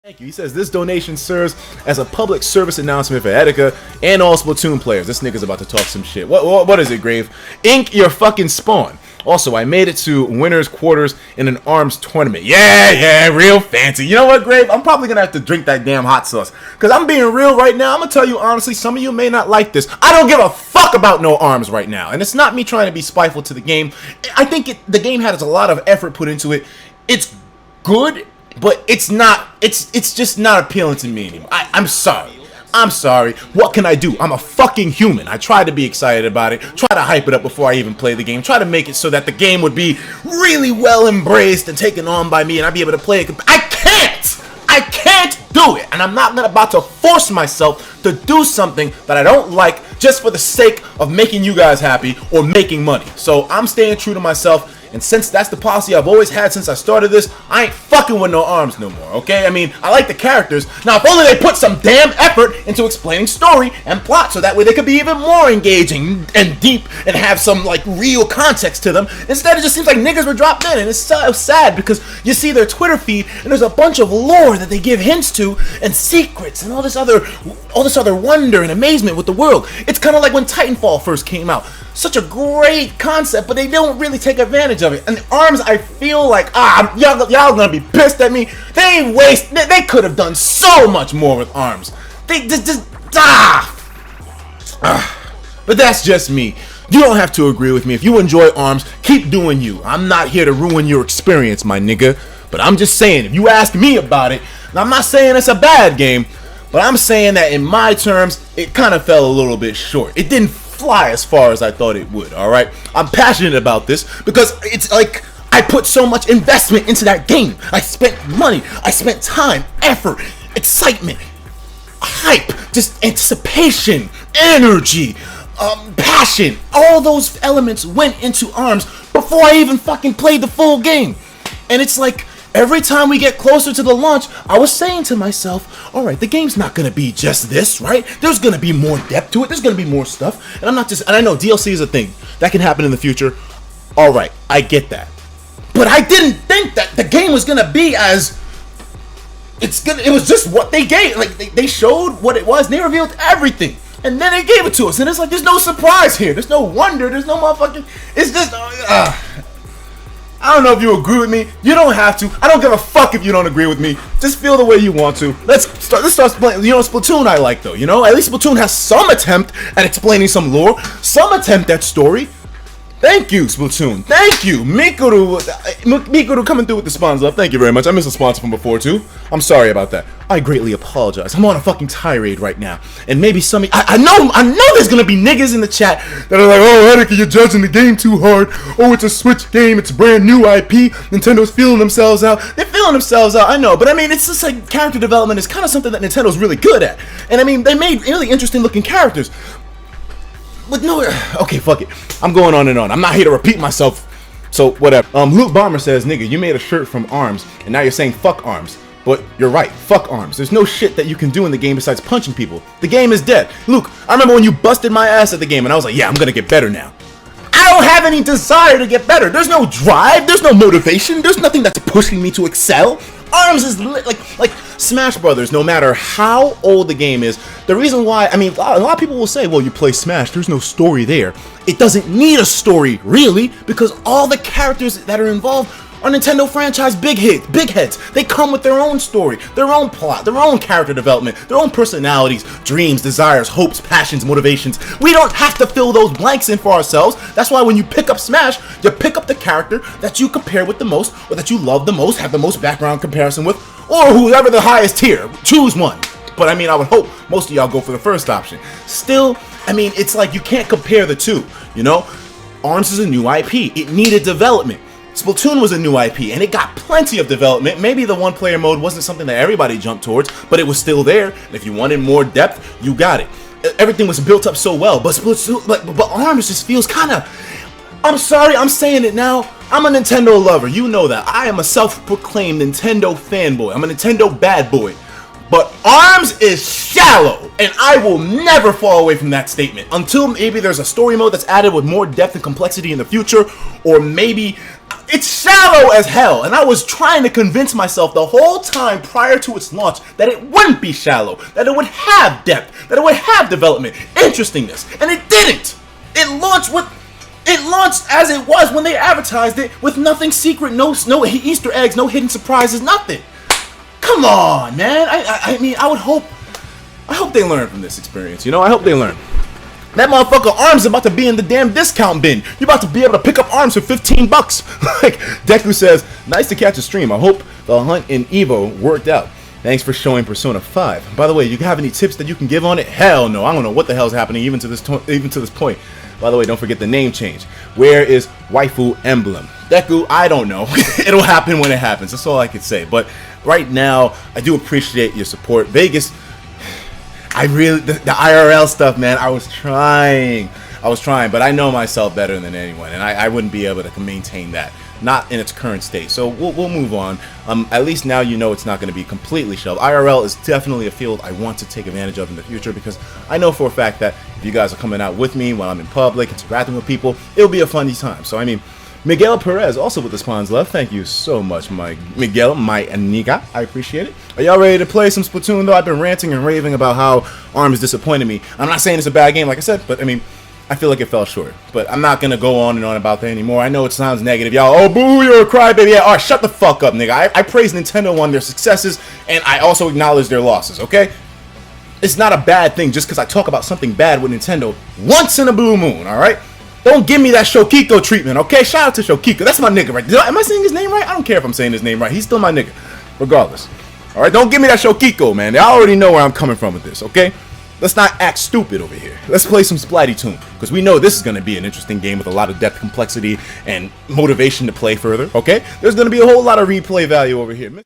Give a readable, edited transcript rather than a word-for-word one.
Thank you. He says this donation serves as a public service announcement for Etika and all Splatoon players. This nigga's about to talk some shit. What is it, Grave? Ink your fucking spawn. Also, I made it to winner's quarters in an ARMS tournament. Yeah, real fancy. You know what, Grave? I'm probably gonna have to drink that damn hot sauce. Cause I'm being real right now. I'm gonna tell you honestly, some of you may not like this. I don't give a fuck about no ARMS right now. And it's not me trying to be spiteful to the game. I think the game has a lot of effort put into it. It's good. But it's just not appealing to me anymore. I'm sorry. What can I do? I'm a fucking human. I try to be excited about it. Try to hype it up before I even play the game. Try to make it so that the game would be really well embraced and taken on by me and I'd be able to play it. I can't do it. And I'm not about to force myself to do something that I don't like just for the sake of making you guys happy or making money. So I'm staying true to myself. And since that's the policy I've always had since I started this, I ain't fucking with no ARMS no more, okay? I mean, I like the characters. Now, if only they put some damn effort into explaining story and plot so that way they could be even more engaging and deep and have some, like, real context to them. Instead, it just seems like niggas were dropped in, and it's so sad because you see their Twitter feed and there's a bunch of lore that they give hints to and secrets and all this other wonder and amazement with the world. It's kind of like when Titanfall first came out. Such a great concept, but they don't really take advantage of it. And ARMS, I feel like, y'all gonna be pissed at me. They could have done so much more with ARMS. But that's just me. You don't have to agree with me. If you enjoy ARMS, keep doing you. I'm not here to ruin your experience, my nigga. But I'm just saying, if you ask me about it, and I'm not saying it's a bad game, but I'm saying that in my terms, it kind of fell a little bit short. It didn't fly as far as I thought it would, alright? I'm passionate about this because it's like I put so much investment into that game. I spent money, I spent time, effort, excitement, hype, just anticipation, energy, passion. All those elements went into ARMS before I even fucking played the full game. And it's like every time we get closer to the launch, I was saying to myself, alright, the game's not gonna be just this, right? There's gonna be more depth to it, there's gonna be more stuff. And I know DLC is a thing. That can happen in the future. Alright, I get that. But I didn't think that the game was gonna be as... It was just what they gave. Like, they showed what it was, and they revealed everything. And then they gave it to us, and it's like, there's no surprise here. There's no wonder, there's no motherfucking... It's just... I don't know if you agree with me. You don't have to. I don't give a fuck if you don't agree with me. Just feel the way you want to. Let's start playing. You know, Splatoon I like though. You know, at least Splatoon has some attempt at explaining some lore, some attempt at story. Thank you, Splatoon. Thank you, Mikuru coming through with the sponsor. Thank you very much. I missed a sponsor from before too. I'm sorry about that. I greatly apologize. I'm on a fucking tirade right now, and maybe some. I know there's gonna be niggas in the chat that are like, "Oh, Etika, you're judging the game too hard. Oh, it's a Switch game. It's a brand new IP. Nintendo's feeling themselves out. They're feeling themselves out. I know, but I mean, it's just like character development is kind of something that Nintendo's really good at, and I mean, they made really interesting looking characters." But no, okay, fuck it. I'm going on and on. I'm not here to repeat myself, so whatever. Luke Bomber says, nigga, you made a shirt from ARMS, and now you're saying fuck ARMS. But you're right, fuck ARMS. There's no shit that you can do in the game besides punching people. The game is dead. Luke, I remember when you busted my ass at the game, and I was like, yeah, I'm gonna get better now. I don't have any desire to get better. There's no drive, there's no motivation, there's nothing that's pushing me to excel. ARMS is like Smash Brothers, no matter how old the game is. The reason why, I mean, a lot of people will say, well, you play Smash, there's no story there. It doesn't need a story, really, because all the characters that are involved are Nintendo franchise big heads. They come with their own story, their own plot, their own character development, their own personalities, dreams, desires, hopes, passions, motivations. We don't have to fill those blanks in for ourselves. That's why when you pick up Smash, you pick up the character that you compare with the most, or that you love the most, have the most background comparison with, or whoever the highest tier. Choose one. But I mean, I would hope most of y'all go for the first option. Still, I mean, it's like you can't compare the two, you know? ARMS is a new IP. It needed development. Splatoon was a new IP, and it got plenty of development. Maybe the one-player mode wasn't something that everybody jumped towards, but it was still there. And if you wanted more depth, you got it. Everything was built up so well, but Splatoon, but ARMS just feels kind of... I'm sorry, I'm saying it now. I'm a Nintendo lover. You know that. I am a self-proclaimed Nintendo fanboy. I'm a Nintendo bad boy. But ARMS is shallow, and I will never fall away from that statement until maybe there's a story mode that's added with more depth and complexity in the future, or maybe it's shallow as hell. And I was trying to convince myself the whole time prior to its launch that it wouldn't be shallow, that it would have depth, that it would have development, interestingness, and it didn't. It launched as it was when they advertised it, with nothing secret, no Easter eggs, no hidden surprises, nothing. Come on, man. I mean, I hope they learn from this experience, you know? I hope they learn. That motherfucker ARMS is about to be in the damn discount bin. You're about to be able to pick up ARMS for $15. Like, Deku says, nice to catch a stream. I hope the hunt in Evo worked out. Thanks for showing Persona 5. By the way, you have any tips that you can give on it? Hell no. I don't know what the hell's happening even to this point. By the way, don't forget the name change. Where is waifu emblem? Deku, I don't know. It'll happen when it happens. That's all I can say. But right now, I do appreciate your support. Vegas, the IRL stuff, man, I was trying, but I know myself better than anyone, and I wouldn't be able to maintain that. Not in its current state. So we'll move on. At least now you know it's not going to be completely shelved. IRL is definitely a field I want to take advantage of in the future, because I know for a fact that if you guys are coming out with me when I'm in public, interacting with people, it'll be a funny time. So I mean, Miguel Perez also with the spawns love. Thank you so much, Miguel, my amiga. I appreciate it. Are y'all ready to play some Splatoon though? I've been ranting and raving about how ARMS disappointed me. I'm not saying it's a bad game, like I said, but I mean, I feel like it fell short. But I'm not gonna go on and on about that anymore. I know it sounds negative, y'all. Oh, boo, you're a crybaby. Yeah, alright, shut the fuck up, nigga. I praise Nintendo on their successes, and I also acknowledge their losses, okay? It's not a bad thing just because I talk about something bad with Nintendo once in a blue moon, alright? Don't give me that Shokiko treatment, okay? Shout out to Shokiko. That's my nigga, right? Am I saying his name right? I don't care if I'm saying his name right. He's still my nigga, regardless. Alright, don't give me that Shokiko, man. They already know where I'm coming from with this, okay? Let's not act stupid over here. Let's play some Splatoon, because we know this is going to be an interesting game with a lot of depth, complexity, and motivation to play further, okay? There's going to be a whole lot of replay value over here.